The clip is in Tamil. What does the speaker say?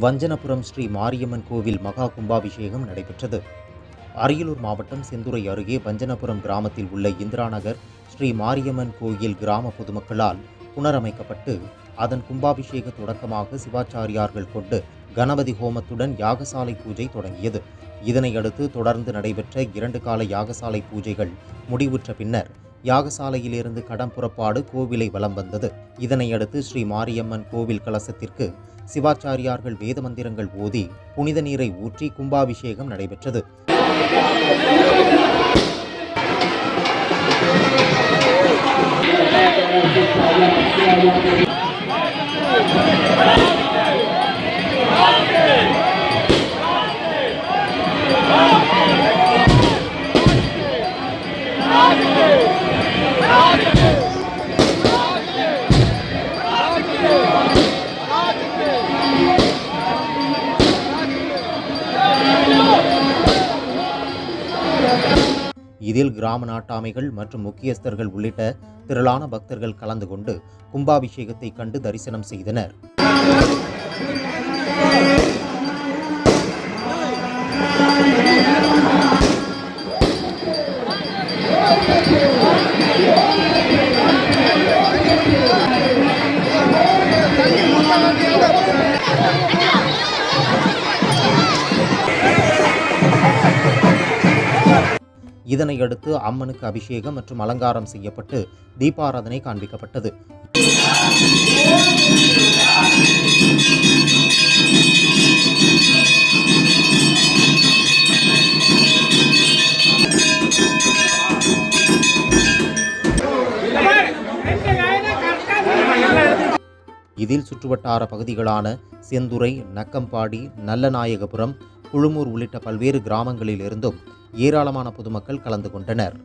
வஞ்சனபுரம் ஸ்ரீ மாரியம்மன் கோவில் மகா கும்பாபிஷேகம் நடைபெற்றது. அரியலூர் மாவட்டம் செந்துறை அருகே வஞ்சனபுரம் கிராமத்தில் உள்ள இந்திரா நகர் ஸ்ரீ மாரியம்மன் கோயில் கிராம பொதுமக்களால் புனரமைக்கப்பட்டு அதன் கும்பாபிஷேக தொடக்கமாக சிவாச்சாரியார்கள் கொண்டு கணபதி ஹோமத்துடன் யாகசாலை பூஜை தொடங்கியது. இதனையடுத்து தொடர்ந்து நடைபெற்ற 2 கால யாகசாலை பூஜைகள் முடிவுற்ற பின்னர் யாகசாலையிலிருந்து கடம் புறப்பாடு கோவிலை வலம் வந்தது. இதனையடுத்து ஸ்ரீ மாரியம்மன் கோவில் கலசத்திற்கு சிவாச்சாரியார்கள் வேத மந்திரங்கள் ஓதி புனித நீரை ஊற்றி கும்பாபிஷேகம் நடைபெற்றது. இதில் கிராம நாட்டாமைகள் மற்றும் முக்கியஸ்தர்கள் உள்ளிட்ட திரளான பக்தர்கள் கலந்து கொண்டு கும்பாபிஷேகத்தை கண்டு தரிசனம் செய்தனர். இதனையடுத்து அம்மனுக்கு அபிஷேகம் மற்றும் அலங்காரம் செய்யப்பட்டு தீபாராதனை காண்பிக்கப்பட்டது. இதில் சுற்றுவட்டார பகுதிகளான செந்துறை, நக்கம்பாடி, நல்லநாயகபுரம், குழுமூர் உள்ளிட்ட பல்வேறு கிராமங்களில் இருந்தும் ஏராளமான பொதுமக்கள் கலந்து கொண்டனர்.